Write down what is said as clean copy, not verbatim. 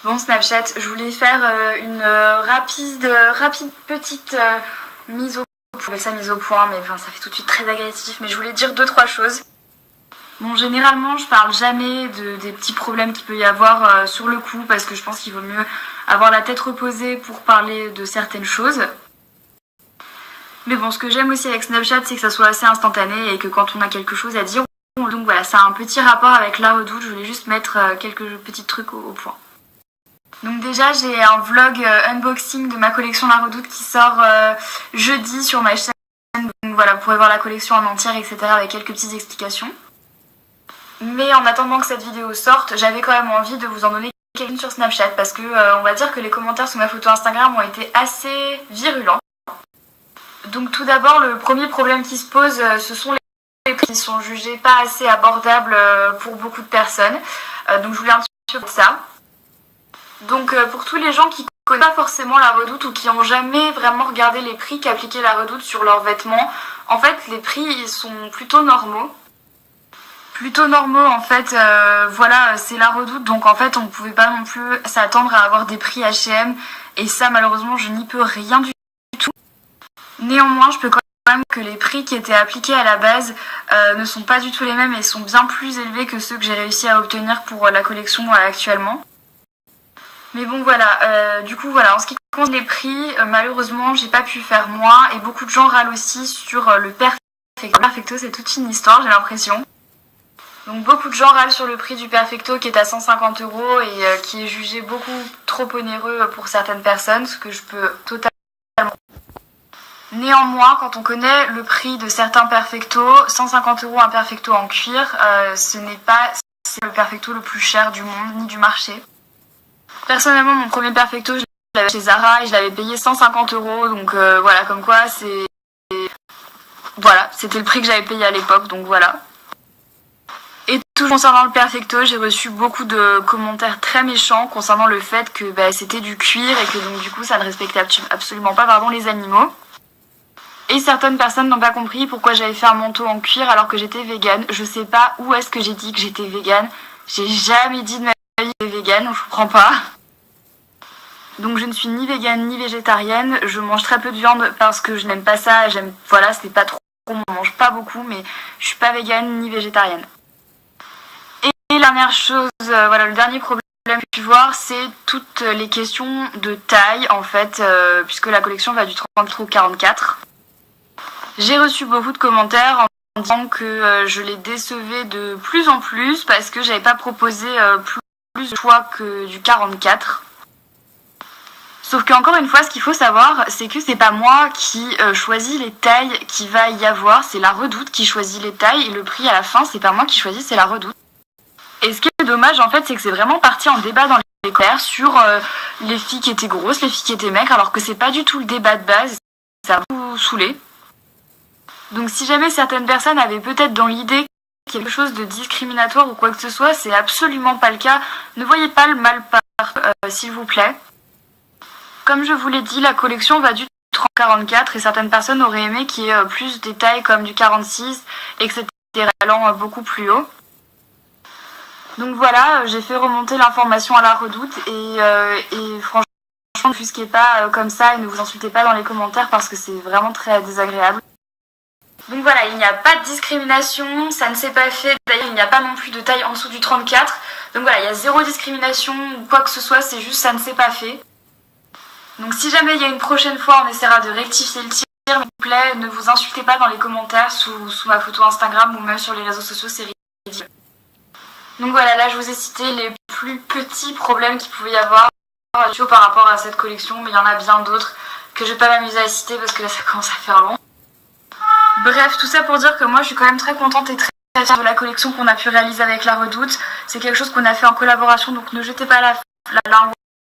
Bon Snapchat, je voulais faire une rapide petite mise au point. Je vais ça mise au point, mais enfin, ça fait tout de suite très agressif, mais je voulais dire 2-3 choses. Bon, généralement, je parle jamais des petits problèmes qu'il peut y avoir sur le coup, parce que je pense qu'il vaut mieux avoir la tête reposée pour parler de certaines choses. Mais bon, ce que j'aime aussi avec Snapchat, c'est que ça soit assez instantané et que quand on a quelque chose à dire, donc voilà, ça a un petit rapport avec la redoute. Je voulais juste mettre quelques petits trucs au point. Donc déjà, j'ai un vlog unboxing de ma collection La Redoute qui sort jeudi sur ma chaîne. Donc voilà, vous pourrez voir la collection en entière, etc. avec quelques petites explications. Mais en attendant que cette vidéo sorte, j'avais quand même envie de vous en donner quelques-unes sur Snapchat parce que on va dire que les commentaires sous ma photo Instagram ont été assez virulents. Donc tout d'abord, le premier problème qui se pose, ce sont les prix qui sont jugés pas assez abordables pour beaucoup de personnes. Donc je voulais un petit peu de ça. Donc pour tous les gens qui connaissent pas forcément La Redoute ou qui n'ont jamais vraiment regardé les prix qu'appliquait La Redoute sur leurs vêtements, en fait les prix ils sont plutôt normaux. En fait, voilà, c'est La Redoute, donc en fait on ne pouvait pas non plus s'attendre à avoir des prix H&M et ça malheureusement je n'y peux rien du tout. Néanmoins je peux quand même que les prix qui étaient appliqués à la base ne sont pas du tout les mêmes et sont bien plus élevés que ceux que j'ai réussi à obtenir pour la collection actuellement. Mais bon voilà, du coup voilà, en ce qui concerne les prix, malheureusement j'ai pas pu faire moins et beaucoup de gens râlent aussi sur le Perfecto. Le Perfecto c'est toute une histoire j'ai l'impression. Donc beaucoup de gens râlent sur le prix du Perfecto qui est à 150 € et qui est jugé beaucoup trop onéreux pour certaines personnes, ce que je peux totalement. Néanmoins, quand on connaît le prix de certains Perfecto, 150 € un Perfecto en cuir, ce n'est pas le Perfecto le plus cher du monde ni du marché. Personnellement, mon premier Perfecto, je l'avais chez Zara et je l'avais payé 150 €. Donc voilà, comme quoi c'est... Voilà, c'était le prix que j'avais payé à l'époque, donc voilà. Et toujours concernant le Perfecto, j'ai reçu beaucoup de commentaires très méchants concernant le fait que c'était du cuir et que donc du coup ça ne respectait absolument pas les animaux. Et certaines personnes n'ont pas compris pourquoi j'avais fait un manteau en cuir alors que j'étais végane. Je sais pas où est-ce que j'ai dit que j'étais végane. J'ai jamais dit de ma vie que j'étais végane, je comprends pas. Donc je ne suis ni végane ni végétarienne. Je mange très peu de viande parce que je n'aime pas ça. Voilà, c'est pas trop, on mange pas beaucoup, mais je suis pas végane ni végétarienne. Et la dernière chose, voilà, le dernier problème que j'ai pu voir, c'est toutes les questions de taille en fait, puisque la collection va du 33 au 44. J'ai reçu beaucoup de commentaires en disant que je les décevais de plus en plus parce que j'avais pas proposé plus de choix que du 44. Sauf qu'encore une fois, ce qu'il faut savoir, c'est que c'est pas moi qui choisis les tailles qu'il va y avoir, c'est La Redoute qui choisit les tailles et le prix à la fin, c'est pas moi qui choisis, c'est La Redoute. Et ce qui est dommage en fait, c'est que c'est vraiment parti en débat dans les commentaires sur les filles qui étaient grosses, les filles qui étaient maigres, alors que c'est pas du tout le débat de base, ça a beaucoup saoulé. Donc si jamais certaines personnes avaient peut-être dans l'idée quelque chose de discriminatoire ou quoi que ce soit, c'est absolument pas le cas. Ne voyez pas le mal par s'il vous plaît. Comme je vous l'ai dit, la collection va du 30-44 et certaines personnes auraient aimé qu'il y ait plus de tailles comme du 46, etc. allant beaucoup plus haut. Donc voilà, j'ai fait remonter l'information à La Redoute et franchement, ne vous offusquez pas comme ça et ne vous insultez pas dans les commentaires parce que c'est vraiment très désagréable. Donc voilà, il n'y a pas de discrimination, ça ne s'est pas fait. D'ailleurs, il n'y a pas non plus de taille en dessous du 34. Donc voilà, il y a zéro discrimination ou quoi que ce soit, c'est juste ça ne s'est pas fait. Donc si jamais il y a une prochaine fois, on essaiera de rectifier le tir. S'il vous plaît, ne vous insultez pas dans les commentaires sous ma photo Instagram ou même sur les réseaux sociaux, c'est ridicule. Donc voilà, là je vous ai cité les plus petits problèmes qu'il pouvait y avoir par rapport à cette collection, mais il y en a bien d'autres que je vais pas m'amuser à citer parce que là ça commence à faire long. Bref, tout ça pour dire que moi je suis quand même très contente et très fière de la collection qu'on a pu réaliser avec La Redoute. C'est quelque chose qu'on a fait en collaboration, donc ne jetez pas la langue